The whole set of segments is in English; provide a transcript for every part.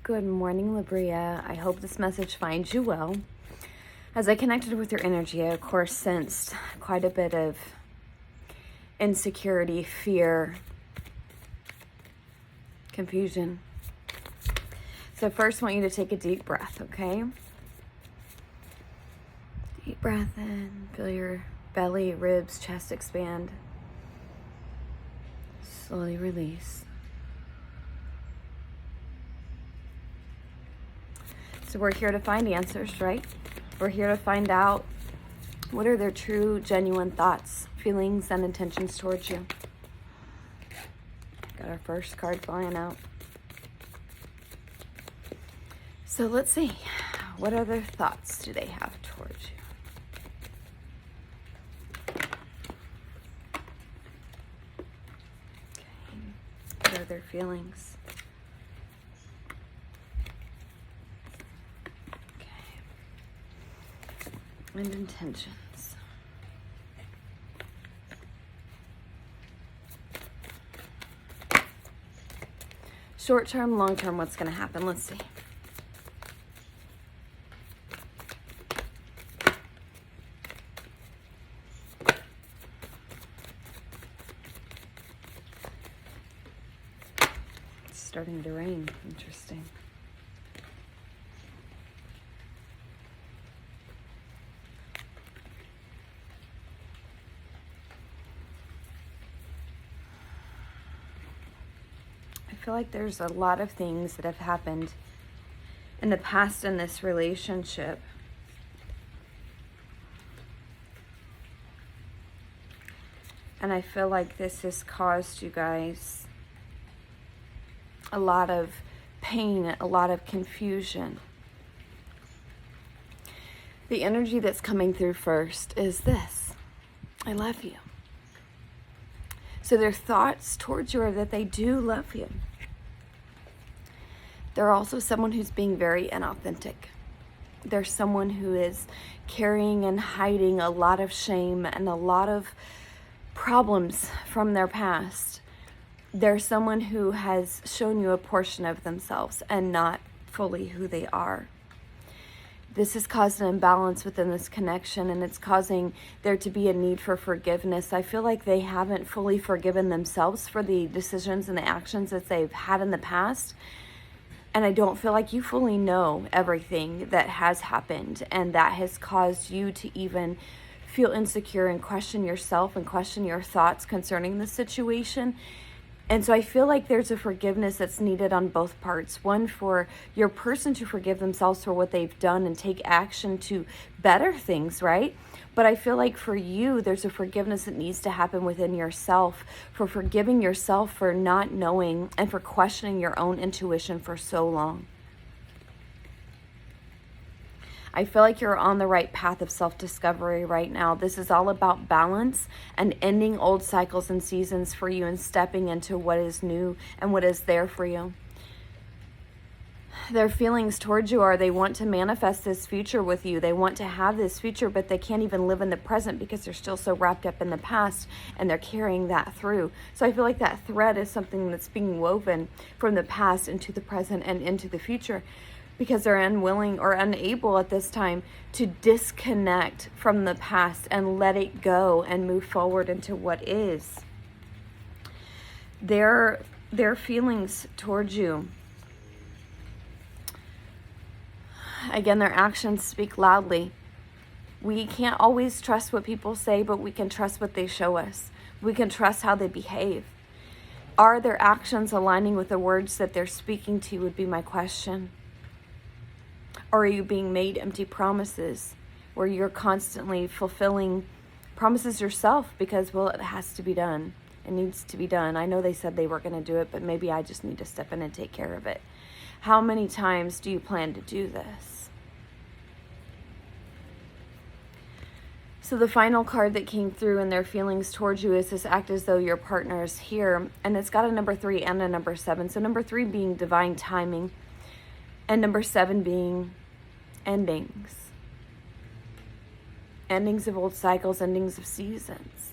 Good morning, LaBria. I hope this message finds you well. As I connected with your energy, I, of course, sensed quite a bit of insecurity, fear, confusion. So first, I want you to take a deep breath, okay? Deep breath in. Feel your belly, ribs, chest expand. Slowly release. So we're here to find answers, right? We're here to find out what are their true, genuine thoughts, feelings, and intentions towards you. Got our first card flying out. So let's see. What other thoughts do they have towards you? Okay. What are their feelings? And intentions. Short term, long term, what's going to happen? Let's see. It's starting to rain. Interesting. I feel like there's a lot of things that have happened in the past in this relationship. And I feel like this has caused you guys a lot of pain, a lot of confusion. The energy that's coming through first is this: I love you. So their thoughts towards you are that they do love you. They're also someone who's being very inauthentic. They're someone who is carrying and hiding a lot of shame and a lot of problems from their past. They're someone who has shown you a portion of themselves and not fully who they are. This has caused an imbalance within this connection, and it's causing there to be a need for forgiveness. I feel like they haven't fully forgiven themselves for the decisions and the actions that they've had in the past. And I don't feel like you fully know everything that has happened, and that has caused you to even feel insecure and question yourself and question your thoughts concerning the situation. And so I feel like there's a forgiveness that's needed on both parts. One, for your person to forgive themselves for what they've done and take action to better things, right? But I feel like for you, there's a forgiveness that needs to happen within yourself, for forgiving yourself for not knowing and for questioning your own intuition for so long. I feel like you're on the right path of self-discovery right now. This is all about balance and ending old cycles and seasons for you and stepping into what is new and what is there for you. Their feelings towards you are they want to manifest this future with you. They want to have this future, but they can't even live in the present because they're still so wrapped up in the past, and they're carrying that through. So I feel like that thread is something that's being woven from the past into the present and into the future, because they're unwilling or unable at this time to disconnect from the past and let it go and move forward into what is. Their feelings towards you, again, their actions speak loudly. We can't always trust what people say, but we can trust what they show us. We can trust how they behave. Are their actions aligning with the words that they're speaking to you would be my question. Or are you being made empty promises where you're constantly fulfilling promises yourself because, well, it has to be done. It needs to be done. I know they said they were going to do it, but maybe I just need to step in and take care of it. How many times do you plan to do this? So the final card that came through in their feelings towards you is this: act as though your partner is here. And it's got a number 3 and a number 7. So number 3 being divine timing, and number 7 being endings. Endings of old cycles, endings of seasons.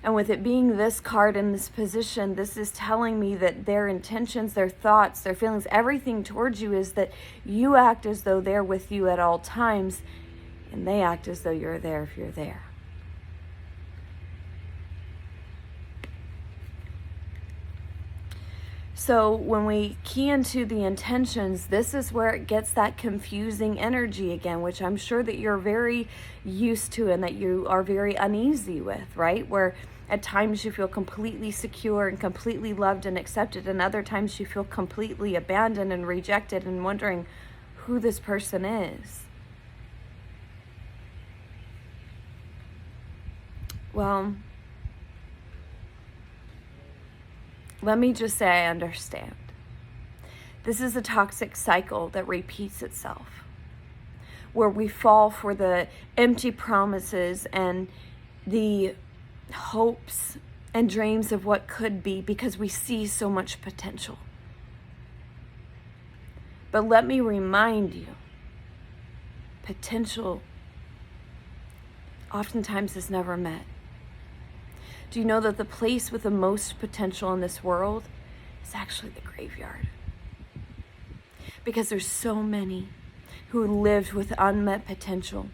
And with it being this card in this position, this is telling me that their intentions, their thoughts, their feelings, everything towards you is that you act as though they're with you at all times, and they act as though you're there if you're there. So when we key into the intentions, this is where it gets that confusing energy again, which I'm sure that you're very used to and that you are very uneasy with, right? Where at times you feel completely secure and completely loved and accepted, and other times you feel completely abandoned and rejected and wondering who this person is. Well, let me just say I understand. This is a toxic cycle that repeats itself, where we fall for the empty promises and the hopes and dreams of what could be because we see so much potential. But let me remind you, potential oftentimes is never met. Do you know that the place with the most potential in this world is actually the graveyard? Because there's so many who lived with unmet potential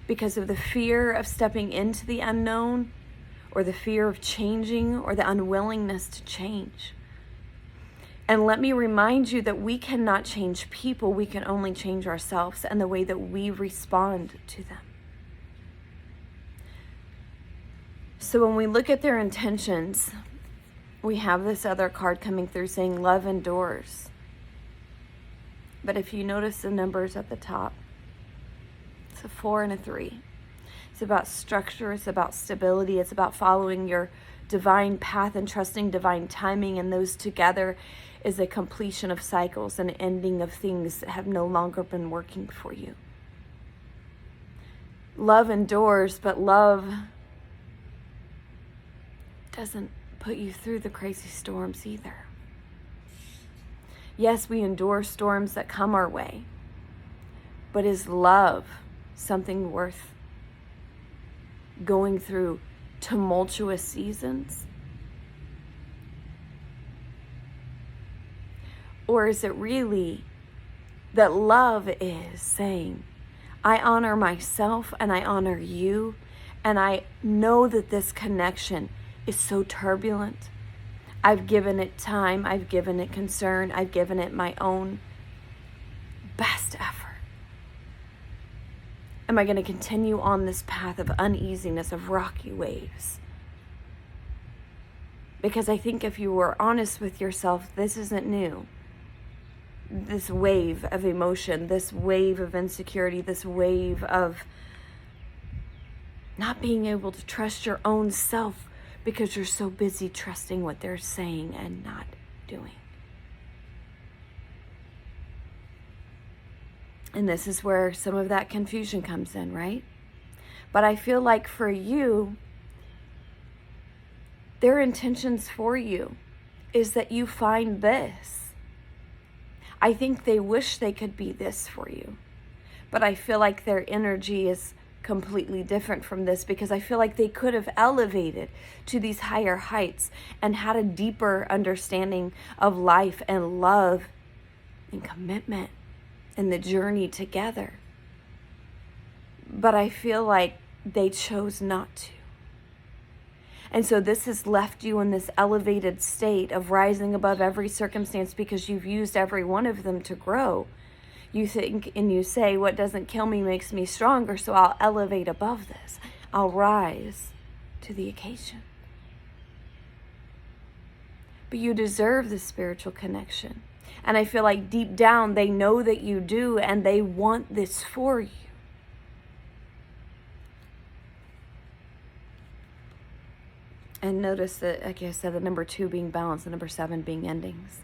because of the fear of stepping into the unknown, or the fear of changing, or the unwillingness to change. And let me remind you that we cannot change people, we can only change ourselves and the way that we respond to them. So when we look at their intentions, we have this other card coming through saying love endures. But if you notice the numbers at the top, it's a 4 and a 3. It's about structure, it's about stability, it's about following your divine path and trusting divine timing, and those together is a completion of cycles and ending of things that have no longer been working for you. Love endures, but love doesn't put you through the crazy storms either. Yes, we endure storms that come our way, but is love something worth going through tumultuous seasons? Or is it really that love is saying, I honor myself and I honor you, and I know that this connection is so turbulent. I've given it time, I've given it concern, I've given it my own best effort. Am I going to continue on this path of uneasiness, of rocky waves? Because I think if you were honest with yourself, this isn't new. This wave of emotion, this wave of insecurity, this wave of not being able to trust your own self because you're so busy trusting what they're saying and not doing. And this is where some of that confusion comes in, right? But I feel like for you, their intentions for you is that you find this. I think they wish they could be this for you. But I feel like their energy is completely different from this, because I feel like they could have elevated to these higher heights and had a deeper understanding of life and love and commitment and the journey together. But I feel like they chose not to. And so this has left you in this elevated state of rising above every circumstance because you've used every one of them to grow. You think and you say, what doesn't kill me makes me stronger, so I'll elevate above this. I'll rise to the occasion. But you deserve the spiritual connection. And I feel like deep down they know that you do, and they want this for you. And notice that, like I said, the number 2 being balance, the number 7 being endings.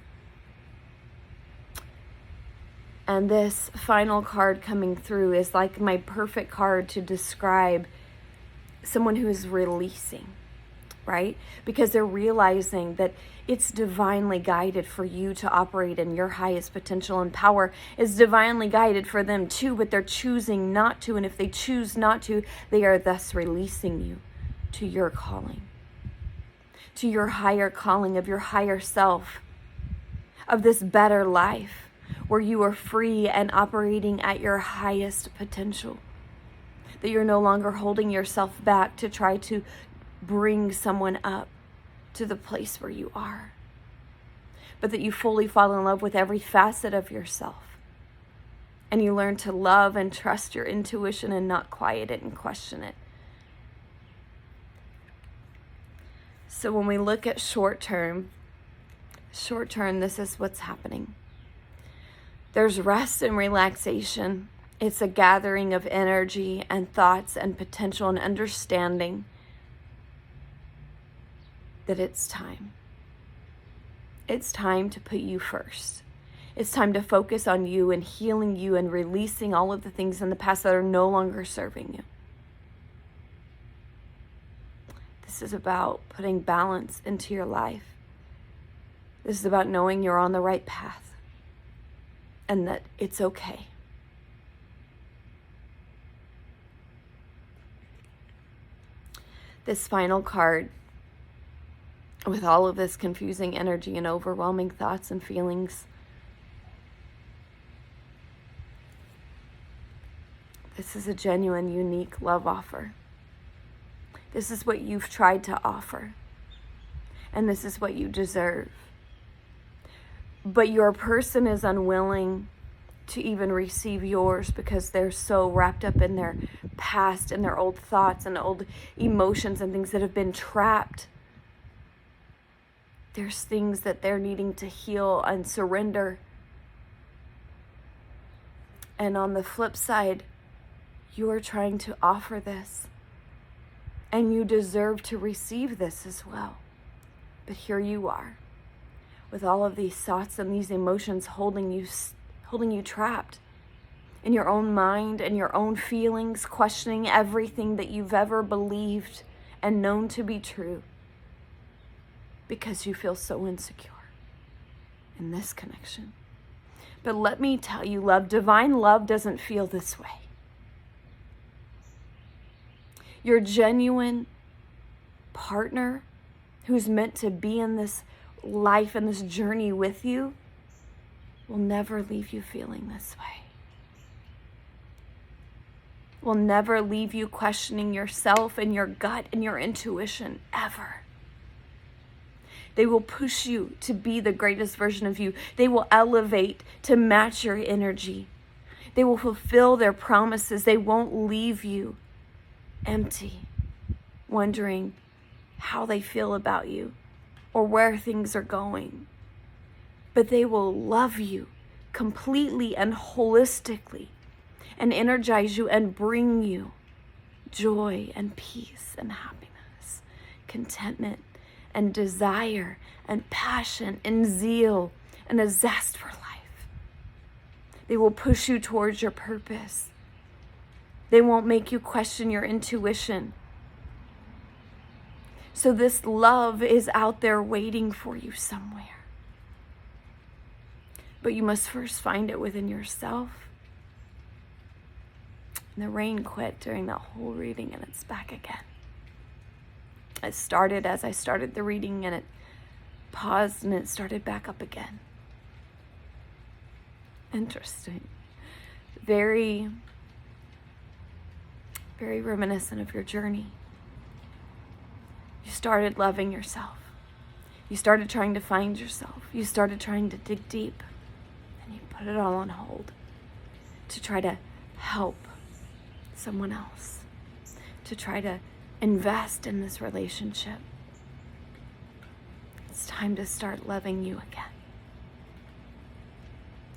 And this final card coming through is like my perfect card to describe someone who is releasing, right? Because they're realizing that it's divinely guided for you to operate in your highest potential, and power is divinely guided for them too, but they're choosing not to. And if they choose not to, they are thus releasing you to your calling. to your higher calling, of your higher self, of this better life where you are free and operating at your highest potential. That you're no longer holding yourself back to try to bring someone up to the place where you are. But that you fully fall in love with every facet of yourself. And you learn to love and trust your intuition and not quiet it and question it. So when we look at short term, this is what's happening. There's rest and relaxation. It's a gathering of energy and thoughts and potential and understanding that it's time. It's time to put you first. It's time to focus on you and healing you and releasing all of the things in the past that are no longer serving you. This is about putting balance into your life. This is about knowing you're on the right path and that it's okay. This final card, with all of this confusing energy and overwhelming thoughts and feelings, this is a genuine, unique love offer. This is what you've tried to offer. And this is what you deserve. But your person is unwilling to even receive yours because they're so wrapped up in their past and their old thoughts and old emotions and things that have been trapped. There's things that they're needing to heal and surrender. And on the flip side, you are trying to offer this. And you deserve to receive this as well. But here you are, with all of these thoughts and these emotions holding you trapped in your own mind and your own feelings, questioning everything that you've ever believed and known to be true because you feel so insecure in this connection. But let me tell you, divine love doesn't feel this way. Your genuine partner who's meant to be in this life and this journey with you will never leave you feeling this way. Will never leave you questioning yourself and your gut and your intuition, ever. They will push you to be the greatest version of you. They will elevate to match your energy. They will fulfill their promises. They won't leave you empty, wondering how they feel about you or where things are going. But they will love you completely and holistically and energize you and bring you joy and peace and happiness, contentment and desire and passion and zeal and a zest for life. They will push you towards your purpose. They won't make you question your intuition. So this love is out there waiting for you somewhere. But you must first find it within yourself. And the rain quit during that whole reading and it's back again. It started as I started the reading and it paused and it started back up again. Interesting. Very, very reminiscent of your journey. You started loving yourself. You started trying to find yourself. You started trying to dig deep. And you put it all on hold to try to help someone else. To try to invest in this relationship. It's time to start loving you again.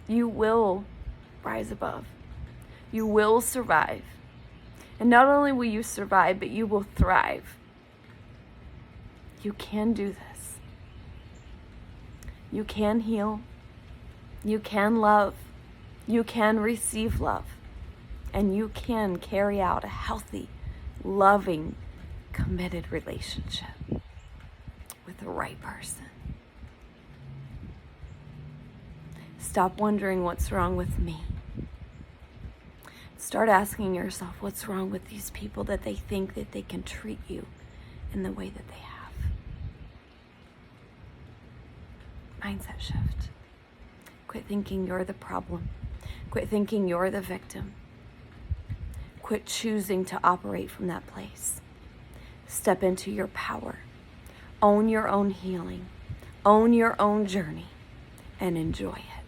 You will rise above. You will survive. And not only will you survive, but you will thrive. You can do this. You can heal. You can love. You can receive love. And you can carry out a healthy, loving, committed relationship with the right person. Stop wondering what's wrong with me. Start asking yourself what's wrong with these people that they think that they can treat you in the way that they have. Mindset shift. Quit thinking you're the problem. Quit thinking you're the victim. Quit choosing to operate from that place. Step into your power. Own your own healing. Own your own journey and enjoy it.